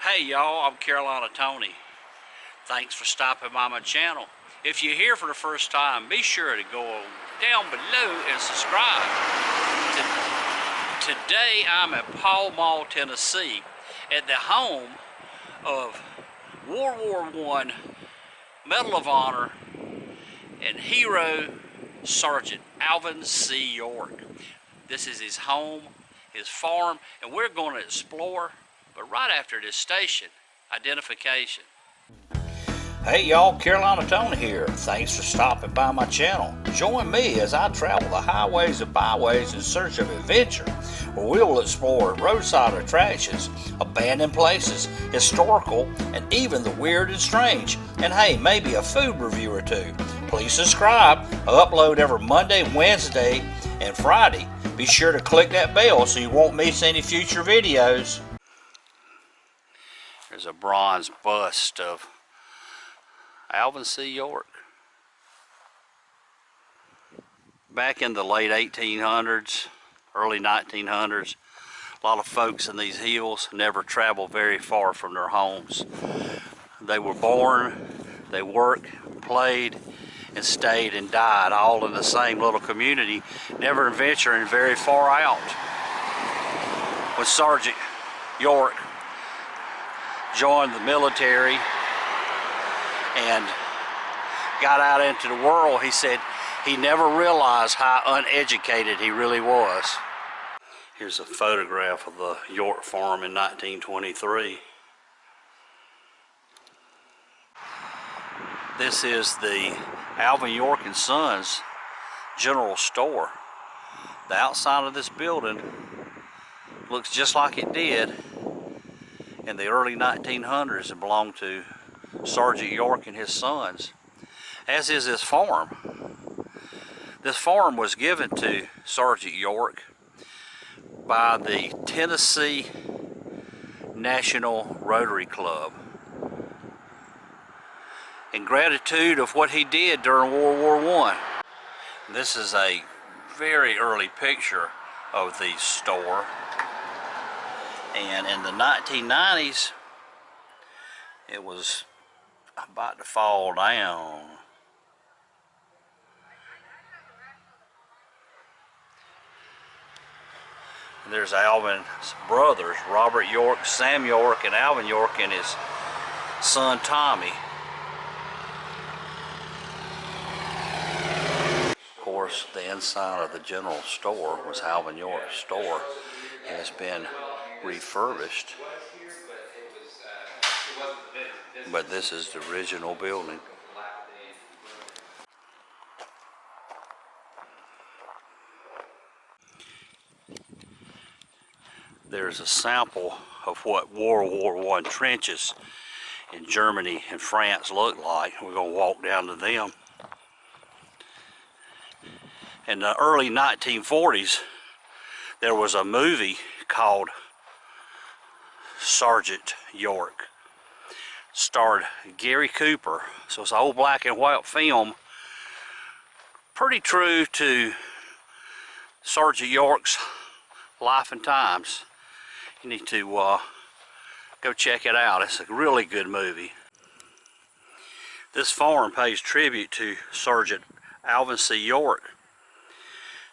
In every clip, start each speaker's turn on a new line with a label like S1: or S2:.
S1: Hey y'all, I'm Carolina Tony. Thanks for stopping by my channel. If you're here for the first time, be sure to go down below and subscribe. Today I'm at Pall Mall, Tennessee, at the home of World War I Medal of Honor and hero Sargent Alvin C. York. This is his home, his farm, and we're going to explore, but right after this station identification. Hey y'all, Carolina Tony here. Thanks for stopping by my channel. Join me as I travel the highways and byways in search of adventure, where we will explore roadside attractions, abandoned places, historical, and even the weird and strange. And hey, maybe a food review or two. Please subscribe. I upload every Monday, Wednesday, and Friday. Be sure to click that bell so you won't miss any future videos. There's a bronze bust of Alvin C. York. Back in the late 1800s, early 1900s, a lot of folks in these hills never traveled very far from their homes. They were born, they worked, played, and stayed and died all in the same little community, never venturing very far out. When Sargent York joined the military and got out into the world, he said he never realized how uneducated he really was. Here's a photograph of the York farm in 1923. This is the Alvin York and Sons General Store. The outside of this building looks just like it did in the early 1900s. It belonged to Sargent York and his sons, as is this farm. This farm was given to Sargent York by the Tennessee National Rotary Club in gratitude of what he did during World War I. This is a very early picture of the store, and in the 1990s it was about to fall down. There's Alvin's brothers, Robert York, Sam York, and Alvin York, and his son Tommy. Of course, the inside of the general store was Alvin York's store, and it's been refurbished. But this is the original building. There's a sample of what World War I trenches in Germany and France looked like. We're going to walk down to them. In the early 1940s, there was a movie called Sargent York. Starred Gary Cooper. So it's an old black and white film, pretty true to Sargent York's life and times. You need to go check it out. It's a really good movie. This farm pays tribute to Sargent Alvin C. York.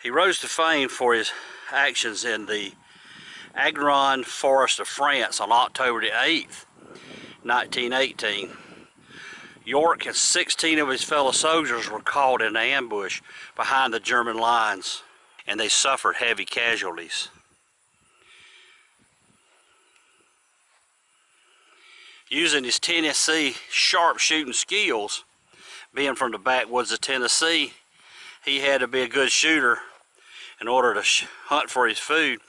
S1: He rose to fame for his actions in the Argonne Forest of France on October the 8th, 1918. York and 16 of his fellow soldiers were caught in an ambush behind the German lines, and they suffered heavy casualties. Using his Tennessee sharpshooting skills, being from the backwoods of Tennessee, he had to be a good shooter in order to hunt for his food.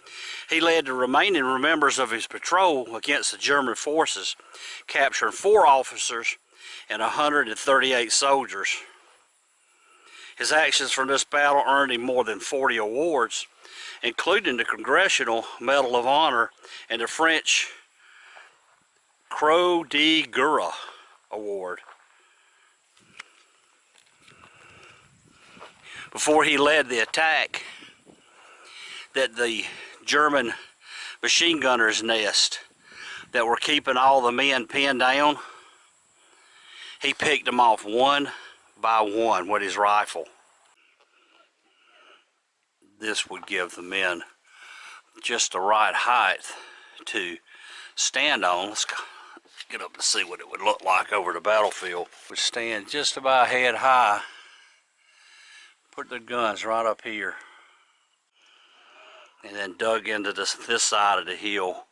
S1: He led the remaining members of his patrol against the German forces, capturing 4 officers and 138 soldiers. His actions from this battle earned him more than 40 awards, including the Congressional Medal of Honor and the French Croix de Guerre Award. Before he led the attack that the German machine gunner's nest that were keeping all the men pinned down, he picked them off one by one with his rifle. This would give the men just the right height to stand on. Let's get up to see what it would look like over the battlefield. Would stand just about head high, put their guns right up here, and then dug into this side of the hill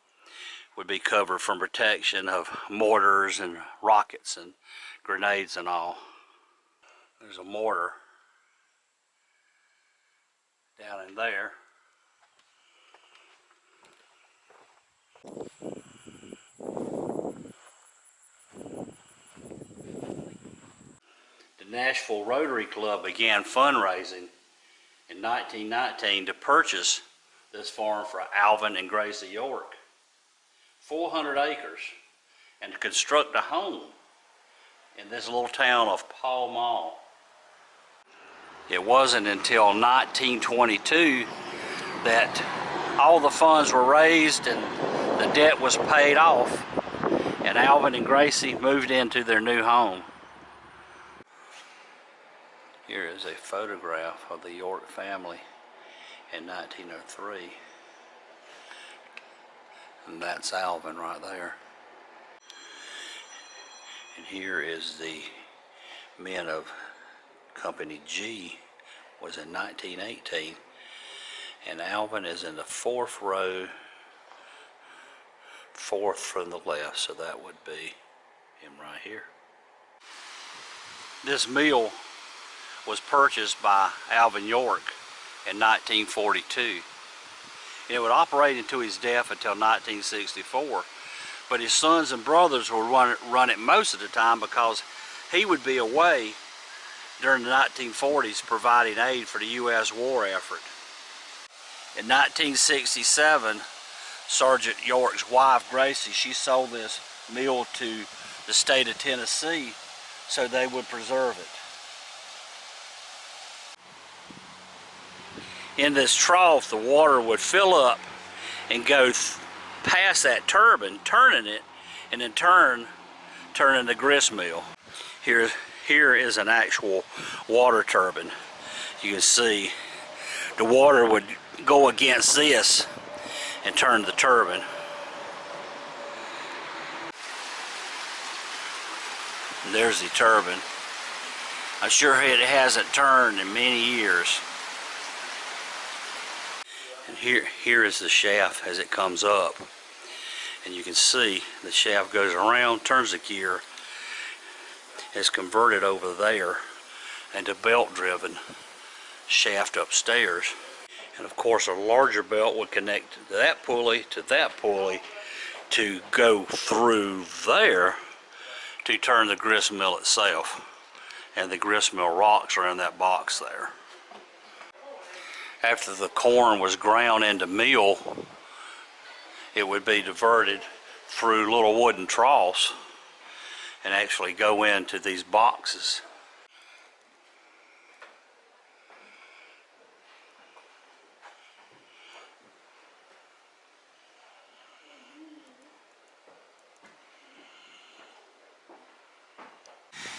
S1: would be covered from protection of mortars and rockets and grenades and all. There's a mortar down in there. The Nashville Rotary Club began fundraising in 1919 to purchase this farm for Alvin and Gracie York. 400 acres, and to construct a home in this little town of Pall Mall. It wasn't until 1922 that all the funds were raised and the debt was paid off, and Alvin and Gracie moved into their new home. Here is a photograph of the York family in 1903. And that's Alvin right there. And here is the men of Company G, was in 1918. And Alvin is in the fourth row, fourth from the left, so that would be him right here. This mill was purchased by Alvin York in 1942. It would operate until his death until 1964, but his sons and brothers would run it most of the time because he would be away during the 1940s providing aid for the U.S. war effort. In 1967, Sergeant York's wife, Gracie, she sold this mill to the state of Tennessee so they would preserve it. In this trough, the water would fill up and go past that turbine, turning it, and in turning the grist mill. Here is an actual water turbine. You can see the water would go against this and turn the turbine. And there's the turbine. I'm sure it hasn't turned in many years. And here is the shaft as it comes up, and you can see the shaft goes around, turns the gear, is converted over there into belt-driven shaft upstairs. And of course a larger belt would connect that pulley to go through there to turn the grist mill itself, and the grist mill rocks are in that box there. After the corn was ground into meal, it would be diverted through little wooden troughs and actually go into these boxes.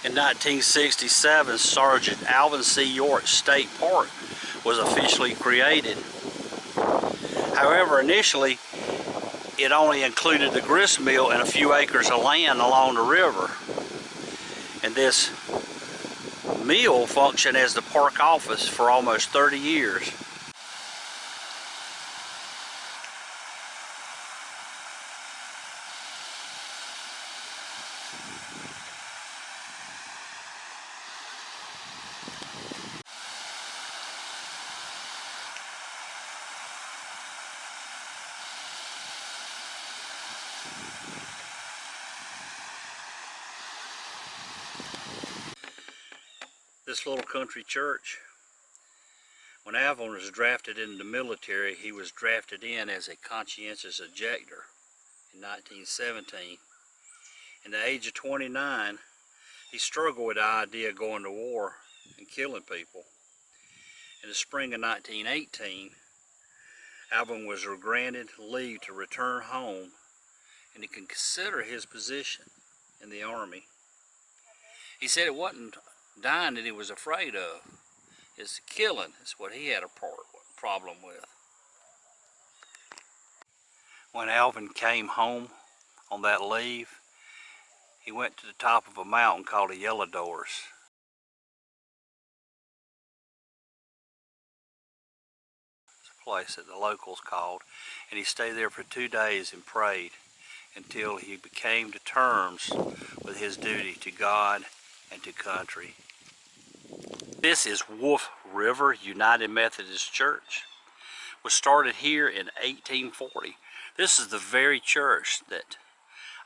S1: In 1967, Sergeant Alvin C. York State Park was officially created. However, initially, it only included the grist mill and a few acres of land along the river. And this mill functioned as the park office for almost 30 years. This little country church, when Alvin was drafted into the military, he was drafted in as a conscientious objector in 1917. At the age of 29, he struggled with the idea of going to war and killing people. In the spring of 1918, Alvin was granted leave to return home and he can consider his position in the Army. He said it wasn't dying that he was afraid of. It's killing. It's what he had a problem with. When Alvin came home on that leave, he went to the top of a mountain called the Yellow Doors. It's a place that the locals called, and he stayed there for 2 days and prayed until he became to terms with his duty to God and to country. This is Wolf River United Methodist Church. It was started here in 1840. This is the very church that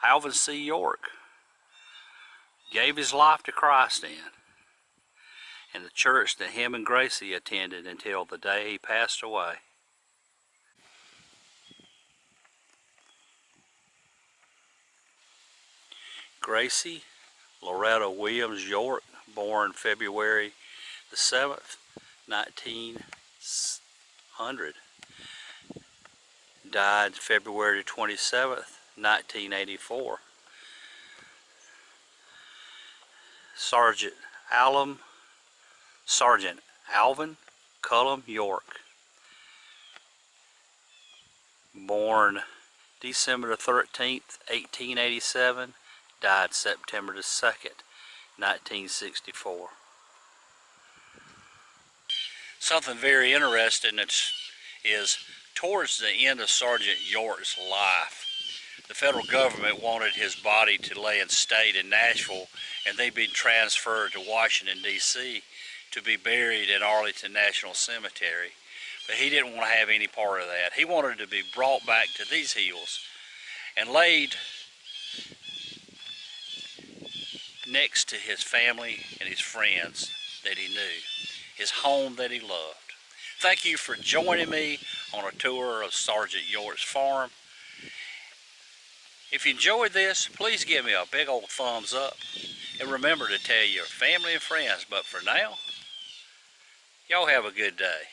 S1: Alvin C. York gave his life to Christ in, and the church that him and Gracie attended until the day he passed away. Gracie Loretta Williams York, born February the 7th, 1900. Died February 27th, 1984. Sargent Alvin Cullum York, born December the 13th, 1887, died September the 2nd, 1964. Something very interesting is towards the end of Sergeant York's life, the federal government wanted his body to lay in state in Nashville, and they'd been transferred to Washington, D.C. to be buried in Arlington National Cemetery. But he didn't want to have any part of that. He wanted to be brought back to these hills and laid next to his family and his friends that he knew, his home that he loved. Thank you for joining me on a tour of Sergeant York's farm. If you enjoyed this, please give me a big old thumbs up, and remember to tell your family and friends. But for now, y'all have a good day.